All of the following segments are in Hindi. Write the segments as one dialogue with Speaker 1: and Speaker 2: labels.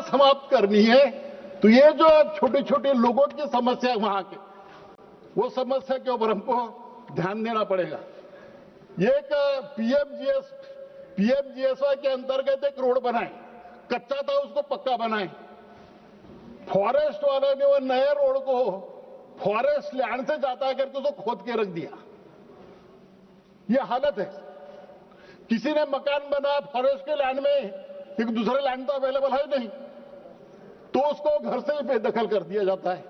Speaker 1: समाप्त करनी है तो ये जो छोटे छोटे लोगों की समस्या है वहां के, वो समस्या के ऊपर हमको ध्यान देना पड़ेगा। एक पीएमजीएसवाई के अंतर्गत एक रोड बनाए, कच्चा था उसको पक्का बनाए। फॉरेस्ट वालों ने वो नए रोड को फॉरेस्ट लैंड से जाता करके उसको खोद के रख दिया। ये हालत है। किसी ने मकान बनाया फॉरेस्ट के लैंड में, एक दूसरे लैंड तो अवेलेबल है नहीं, तो उसको घर से ही बेदखल कर दिया जाता है।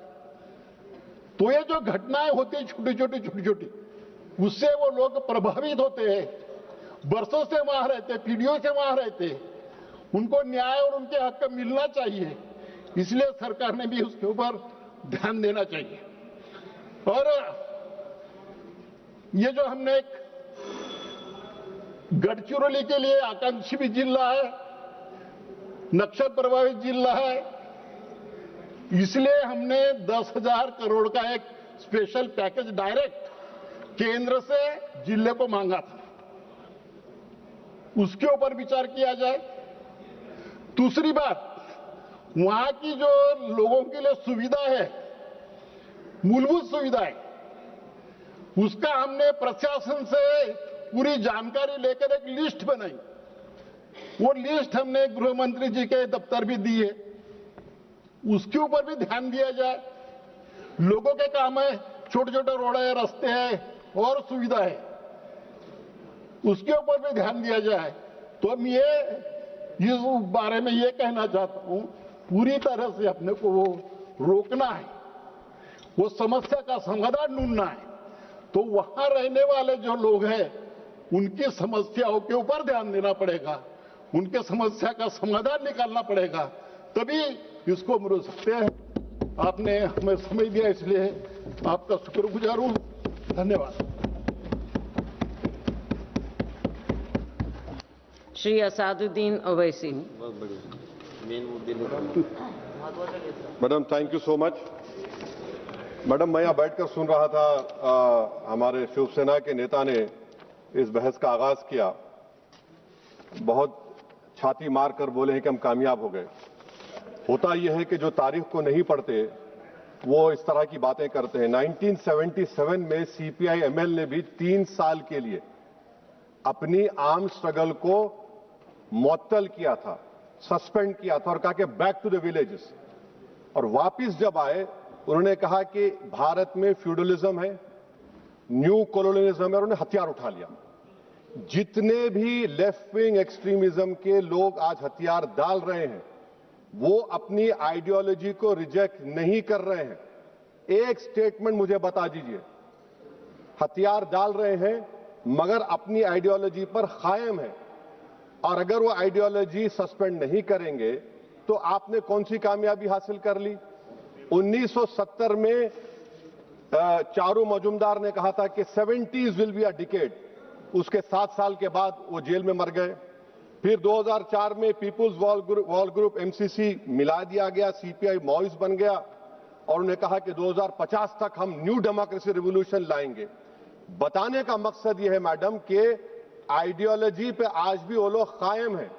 Speaker 1: तो ये जो घटनाएं होती है छोटी छोटी, उससे वो लोग प्रभावित होते हैं। बरसों से वहां रहते, पीढ़ियों से वहां रहते, उनको न्याय और उनके हक मिलना चाहिए। इसलिए सरकार ने भी उसके ऊपर ध्यान देना चाहिए। और ये जो हमने एक गढ़चिरौली के लिए आकांक्षी भी जिला है, नक्सल प्रभावित जिला है, इसलिए हमने 10,000 करोड़ का एक स्पेशल पैकेज डायरेक्ट केंद्र से जिले को मांगा था। उसके ऊपर विचार किया जाए। दूसरी बात, वहां की जो लोगों के लिए सुविधा है, मूलभूत सुविधाएं, उसका हमने प्रशासन से पूरी जानकारी लेकर एक लिस्ट बनाई। वो लिस्ट हमने गृह मंत्री जी के दफ्तर भी दी है, उसके ऊपर भी ध्यान दिया जाए। लोगों के काम है, छोटे छोटे रोड है, रास्ते हैं और सुविधा है, उसके ऊपर भी ध्यान दिया जाए। तो हम इस बारे में ये कहना चाहता हूं, पूरी तरह से अपने को वो रोकना है, वो समस्या का समाधान ढूंढना है। तो वहां रहने वाले जो लोग हैं उनकी समस्याओं के ऊपर ध्यान देना पड़ेगा, उनके समस्या का समाधान निकालना पड़ेगा, तभी इसको हम रोक सकते हैं। आपने हमें समय दिया, इसलिए आपका शुक्रगुजार हूं। धन्यवाद।
Speaker 2: Shri Asaduddin Owaisi.
Speaker 3: Madam, thank you so much. Madam, मैं यहां बैठकर सुन रहा था, हमारे शिवसेना के नेता ने इस बहस का आगाज किया, बहुत छाती मारकर बोले हैं कि हम कामयाब हो गए। होता यह है कि जो तारीख को नहीं पढ़ते वो इस तरह की बातें करते हैं। 1977 में सीपीआई एमएल ने भी 3 साल के लिए अपनी आर्म स्ट्रगल को मुअत्तल किया था, सस्पेंड किया था और कहा कि बैक टू द विलेजेस। और वापिस जब आए उन्होंने कहा कि भारत में फ्यूडलिज्म है, न्यू कॉलोनियलिज्म है, और उन्होंने हथियार उठा लिया। जितने भी लेफ्ट विंग एक्सट्रीमिज्म के लोग आज हथियार डाल रहे हैं वो अपनी आइडियोलॉजी को रिजेक्ट नहीं कर रहे हैं। एक स्टेटमेंट मुझे बता दीजिए, हथियार डाल रहे हैं मगर अपनी आइडियोलॉजी पर कायम है, और अगर वो आइडियोलॉजी सस्पेंड नहीं करेंगे तो आपने कौन सी कामयाबी हासिल कर ली? 1970 में चारू मजुमदार ने कहा था कि 70s will be a decade, उसके 7 साल के बाद वो जेल में मर गए। फिर 2004 में पीपुल्स वॉल ग्रुप एमसीसी मिला दिया गया, सीपीआई माओइस्ट बन गया, और उन्होंने कहा कि 2050 तक हम न्यू डेमोक्रेसी रिवॉल्यूशन लाएंगे। बताने का मकसद यह है मैडम कि आइडियोलॉजी पे आज भी वो लोग कायम है।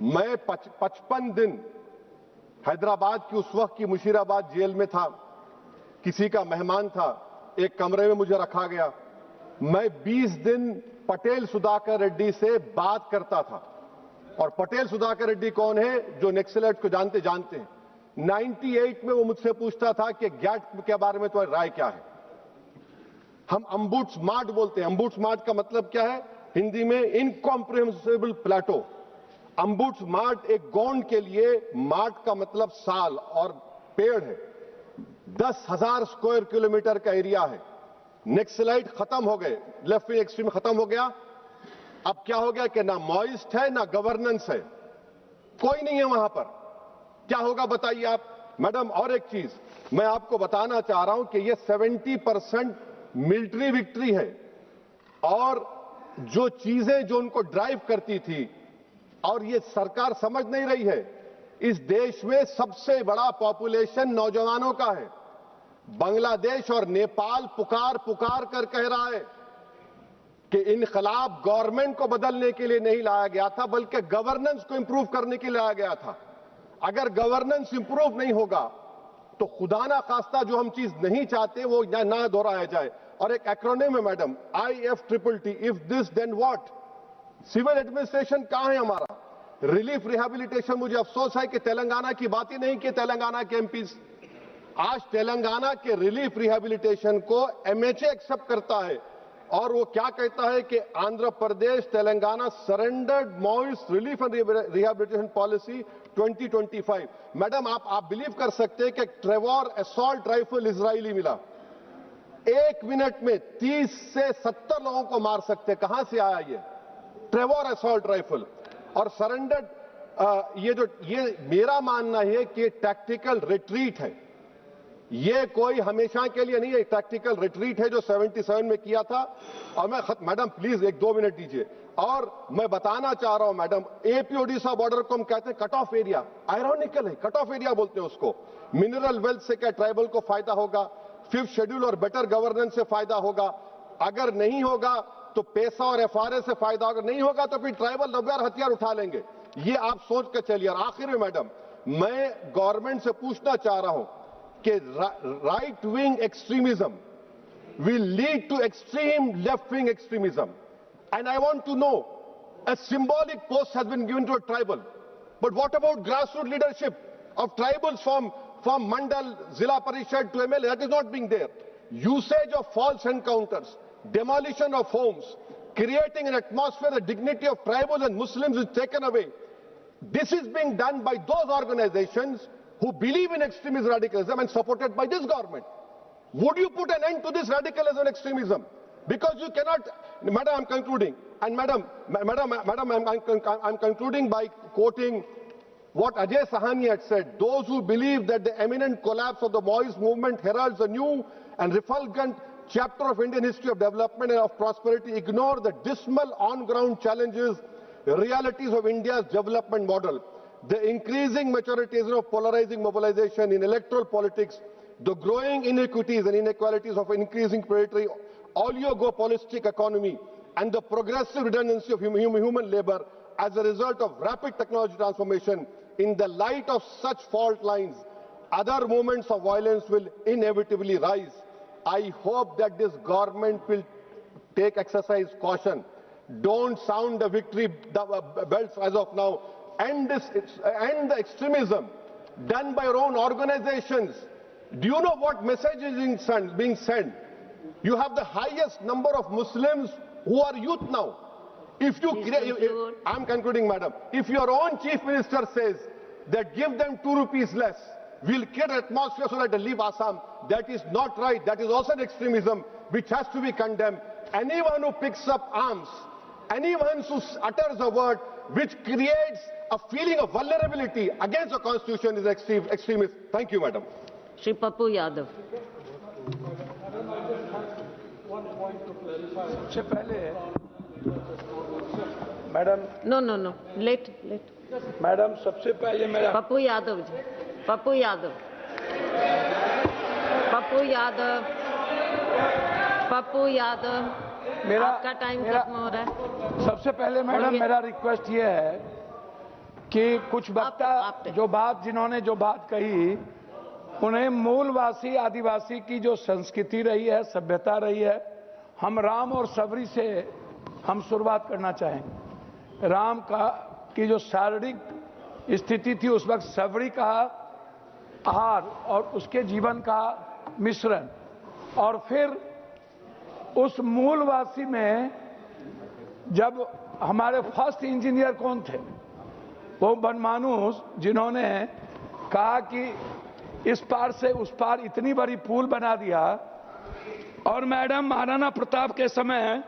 Speaker 3: मैं 55 दिन हैदराबाद की उस वक्त की मुशीराबाद जेल में था, किसी का मेहमान था, एक कमरे में मुझे रखा गया। मैं 20 दिन पटेल सुधाकर रेड्डी से बात करता था, और पटेल सुधाकर रेड्डी कौन है? जो नक्सलाइट को जानते हैं। 98 में वो मुझसे पूछता था कि गैट के बारे में तुम्हारी राय क्या है। हम अम्बुड्समार्ट बोलते हैं। अम्बुड्समार्ट का मतलब क्या है हिंदी में? इनकॉम्प्रिहेंसिबल प्लेटो। अम्बुड्समार्ट एक गोंड के लिए मार्ट का मतलब साल और पेड़ है। 10,000 स्क्वायर किलोमीटर का एरिया है। नक्सलाइट खत्म हो गए, लेफ्ट विंग एक्सट्रीम खत्म हो गया। अब क्या हो गया कि ना मॉइस्ट है ना गवर्नेंस है, कोई नहीं है वहां पर। क्या होगा बताइए आप मैडम। और एक चीज मैं आपको बताना चाह रहा हूं कि ये 70% मिलिट्री विक्ट्री है, और जो चीजें जो उनको ड्राइव करती थी, और ये सरकार समझ नहीं रही है, इस देश में सबसे बड़ा पॉपुलेशन नौजवानों का है। बांग्लादेश और नेपाल पुकार कर कह रहा है कि इनकलाब गवर्नमेंट को बदलने के लिए नहीं लाया गया था, बल्कि गवर्नेंस को इंप्रूव करने के लिए लाया गया था। अगर गवर्नेंस इंप्रूव नहीं होगा तो खुदा ना खास्ता जो हम चीज नहीं चाहते वो ना दोहराया जाए। और एक एक्रोनिम है madam, IFTTT, if this then what. Civil administration कहां है हमारा? रिलीफ रिहैबिलिटेशन, मुझे अफसोस है कि तेलंगाना की बात ही नहीं की तेलंगाना के एमपीज। आज तेलंगाना के रिलीफ रिहैबिलिटेशन को MHA एक्सेप्ट करता है और वो क्या कहता है कि Andhra Pradesh Telangana surrendered Maoist relief and rehabilitation policy 2025। Madam आप बिलीव कर सकते हैं कि ट्रेवोर असॉल्ट राइफल इजरायली मिला, 1 मिनट में 30 से 70 लोगों को मार सकते। कहां से आया ये ट्रेवोर असॉल्ट राइफल? और सरेंडर्ड ये मेरा मानना है कि टैक्टिकल रिट्रीट है, ये कोई हमेशा के लिए नहीं है। टैक्टिकल रिट्रीट है जो 77 में किया था। और मैं मैडम प्लीज 1-2 मिनट दीजिए। और मैं बताना चाह रहा हूं मैडम, AP ओडिशा बॉर्डर को हम कहते हैं कट ऑफ एरिया, आयरॉनिकल है, कट ऑफ एरिया बोलते हैं उसको। मिनरल वेल्थ से क्या ट्राइबल को फायदा होगा? 5th शेड्यूल और बेटर गवर्नेंस से फायदा होगा। अगर नहीं होगा तो पैसा और FRA से फायदा होगा, नहीं होगा तो फिर ट्राइबल रबर हथियार उठा लेंगे। ये आप सोच कर चलिए। और आखिर में मैडम, मैं गवर्नमेंट से पूछना चाह रहा हूं कि right wing extremism will lead to extreme left-wing extremism. And I want to know, a symbolic post has been given to a tribal. But what about grassroots leadership of tribals from Mandal, Zilla Parishad to MLA? That is not being there. Usage of false encounters, demolition of homes, creating an atmosphere where the dignity of tribals and Muslims is taken away. This is being done by those organizations who believe in extremist radicalism and supported by this government. Would you put an end to this radicalism and extremism? Because you cannot, Madam, I'm concluding, and Madam, I'm concluding by quoting what Ajay Sahani had said. Those who believe that the imminent collapse of the Maoist movement heralds a new and refulgent chapter of Indian history of development and of prosperity ignore the dismal on-ground challenges, realities of India's development model. The increasing maturation of polarizing mobilization in electoral politics, the growing inequities and inequalities of increasing predatory oligopolistic economy, and the progressive redundancy of human labor as a result of rapid technology transformation. In the light of such fault lines, other moments of violence will inevitably rise. I hope that this government will exercise caution. Don't sound the victory bells as of now. End the extremism done by your own organizations. Do you know what message is being sent? You have the highest number of Muslims who are youth now. If you I'm concluding, madam. If your own chief minister says that give them 2 rupees less, we'll create an atmosphere so that they leave Assam, that is not right. That is also an extremism which has to be condemned. Anyone who picks up arms, anyone who utters a word which creates a feeling of vulnerability against the constitution is extremist. Thank you, madam.
Speaker 2: Shri Papu Yadav.
Speaker 4: सबसे पहले मैडम
Speaker 2: No. Let.
Speaker 4: मैडम सबसे पहले मेरा
Speaker 2: Papu Yadav ji. Papu Yadav.
Speaker 4: मेरा
Speaker 2: आपका टाइम खत्म हो रहा है।
Speaker 4: सबसे पहले मैडम मेरा रिक्वेस्ट ये है कि कुछ वक्ता जिन्होंने जो बात कही, उन्हें मूलवासी आदिवासी की जो संस्कृति रही है, सभ्यता रही है, हम राम और सबरी से हम शुरुआत करना चाहेंगे। राम की जो शारीरिक स्थिति थी उस वक्त सबरी का आहार और उसके जीवन का मिश्रण, और फिर उस मूलवासी में जब हमारे फर्स्ट इंजीनियर कौन थे, वो बनमानुस, जिन्होंने कहा कि इस पार से उस पार इतनी बड़ी पुल बना दिया। और मैडम महाराणा प्रताप के समय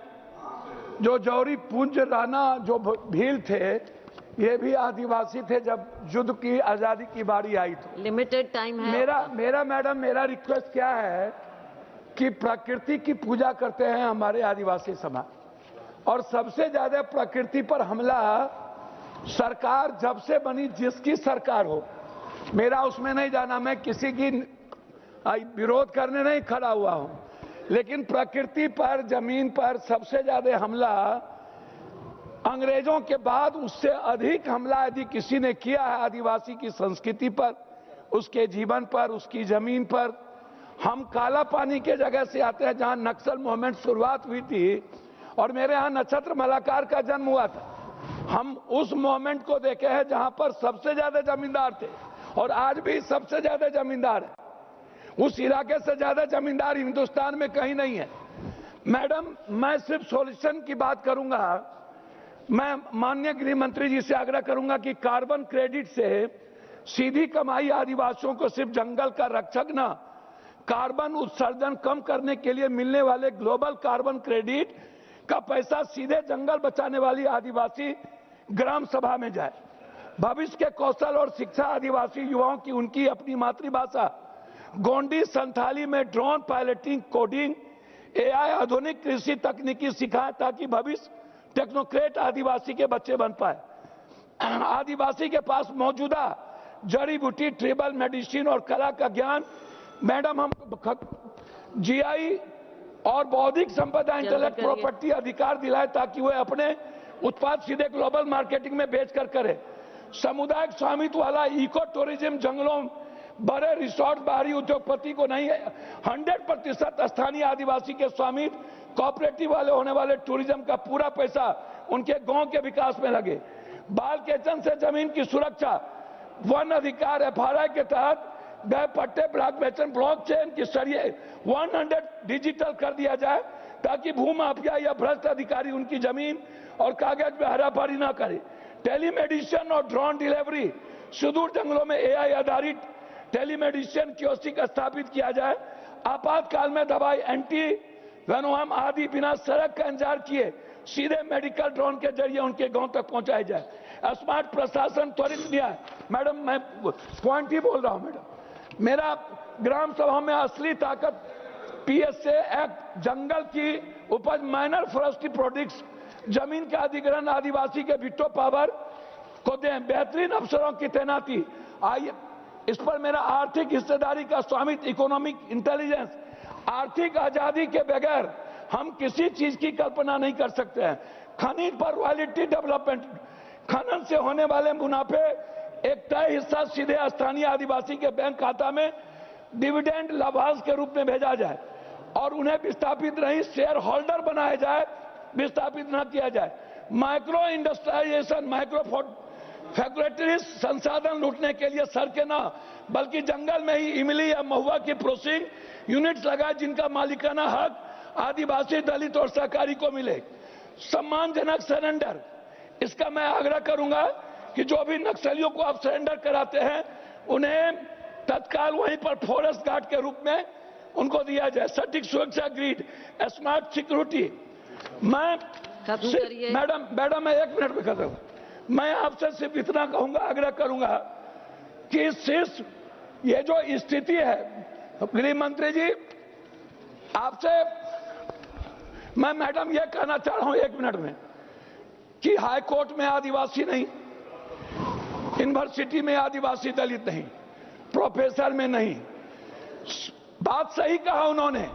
Speaker 4: जो जौहरी पुंज राणा जो भील थे, ये भी आदिवासी थे जब युद्ध की आजादी की बारी आई। तो
Speaker 2: लिमिटेड टाइम है।
Speaker 4: मेरा रिक्वेस्ट क्या है कि प्रकृति की पूजा करते हैं हमारे आदिवासी समाज, और सबसे ज्यादा प्रकृति पर हमला सरकार जब से बनी, जिसकी सरकार हो, मेरा उसमें नहीं जाना, मैं किसी की विरोध करने नहीं खड़ा हुआ हूं, लेकिन प्रकृति पर, जमीन पर सबसे ज्यादा हमला अंग्रेजों के बाद उससे अधिक हमला यदि किसी ने किया है आदिवासी की संस्कृति पर, उसके जीवन पर, उसकी जमीन पर। हम काला पानी के जगह से आते हैं जहां नक्सल मूवमेंट शुरुआत हुई थी और मेरे यहां नक्षत्र मलाकार का जन्म हुआ था। हम उस मूवमेंट को देखे हैं जहां पर सबसे ज्यादा जमींदार थे और आज भी सबसे ज्यादा जमींदार है। उस इलाके से ज्यादा जमींदार हिंदुस्तान में कहीं नहीं है। मैडम, मैं सिर्फ सॉल्यूशन की बात करूंगा। मैं माननीय गृह मंत्री जी से आग्रह करूंगा कि कार्बन क्रेडिट से सीधी कमाई आदिवासियों को सिर्फ जंगल का रक्षक न, कार्बन उत्सर्जन कम करने के लिए मिलने वाले ग्लोबल कार्बन क्रेडिट का पैसा सीधे जंगल बचाने वाली आदिवासी ग्राम सभा में जाए। भविष्य के कौशल और शिक्षा आदिवासी युवाओं की उनकी अपनी मातृभाषा गोंडी संथाली में ड्रोन पायलटिंग, कोडिंग, एआई, आधुनिक कृषि तकनीकी सिखाएं ताकि भविष्य टेक्नोक्रेट आदिवासी के बच्चे बन पाए। आदिवासी के पास मौजूदा जड़ी बूटी, ट्रिबल मेडिसिन और कला का ज्ञान मैडम हम जीआई और बौद्धिक संपदा इंटेलेक्ट प्रॉपर्टी अधिकार दिलाए ताकि वे अपने उत्पाद सीधे ग्लोबल मार्केटिंग में बेचकर करें। सामुदायिक स्वामित्व वाला इको टूरिज्म, जंगलों, बड़े रिसोर्ट बाहरी उद्योगपति को नहीं, 100% स्थानीय आदिवासी के स्वामित्व, कोऑपरेटिव वाले होने वाले टूरिज्म का पूरा पैसा उनके गांव के विकास में लगे। बाल केचन से जमीन की सुरक्षा, वन अधिकार एफआरआई के तहत गए पट्टे ब्लॉकचेन के जरिए 100 डिजिटल कर दिया जाए ताकि भूमाफिया या भ्रष्ट अधिकारी उनकी जमीन और कागज में हराफारी ना करे। टेलीमेडिसिन और ड्रोन डिलीवरी, सुदूर जंगलों में एआई आधारित टेलीमेडिसिन कियोस्क स्थापित किया जाए। आपातकाल में दवाई, एंटी वेनोम आदि बिना सड़क का इंतजार किए सीधे मेडिकल ड्रोन के जरिए उनके गांव तक पहुंचाई जाए। स्मार्ट प्रशासन, त्वरित न्याय। मैडम, मैं पॉइंट ही बोल रहा हूं मैडम। मेरा ग्राम सभा में असली ताकत पीएसए एक्ट, जंगल की उपज, माइनर फॉरेस्ट्री प्रोडक्ट्स, जमीन का अधिग्रहण, आदिवासी के विटो पावर को दें, बेहतरीन अफसरों की तैनाती। आइए, इस पर मेरा आर्थिक हिस्सेदारी का स्वामित्व, इकोनॉमिक इंटेलिजेंस। आर्थिक आजादी के बगैर हम किसी चीज की कल्पना नहीं कर सकते हैं। खनिज पर रॉयल्टी डेवलपमेंट, खनन से होने वाले मुनाफे एक तय हिस्सा सीधे स्थानीय आदिवासी के बैंक खाता में डिविडेंड लाभांश के रूप में भेजा जाए और उन्हें विस्थापित नहीं, शेयर होल्डर बनाया जाए, विस्थापित न किया जाए। माइक्रो इंडस्ट्रियलाइजेशन, माइक्रो फैक्ट्रीज संसाधन लूटने के लिए सड़कें न बल्कि जंगल में ही इमली या महुआ की प्रोसेसिंग यूनिट्स लगाए जिनका मालिकाना हक आदिवासी, दलित और सहकारी को मिले। सम्मानजनक सरेंडर, इसका मैं आग्रह करूंगा कि जो भी नक्सलियों को आप सरेंडर कराते हैं उन्हें तत्काल वहीं पर फॉरेस्ट गार्ड के रूप में उनको दिया जाए। सटीक सुरक्षा ग्रिड, स्मार्ट सिक्योरिटी। मैं मैडम मैं 1 मिनट में खत्म। मैं आपसे सिर्फ इतना कहूंगा, आग्रह करूंगा कि सिर्फ ये जो स्थिति है, गृह मंत्री जी आपसे मैं मैडम ये कहना चाह रहा हूं 1 मिनट में कि हाई कोर्ट में आदिवासी नहीं, यूनिवर्सिटी में आदिवासी दलित नहीं, प्रोफेसर में नहीं। बात सही कहा उन्होंने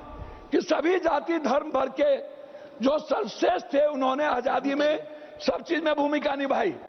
Speaker 4: कि सभी जाति धर्म भर के जो सर्वश्रेष्ठ थे उन्होंने आजादी में सब चीज में भूमिका निभाई।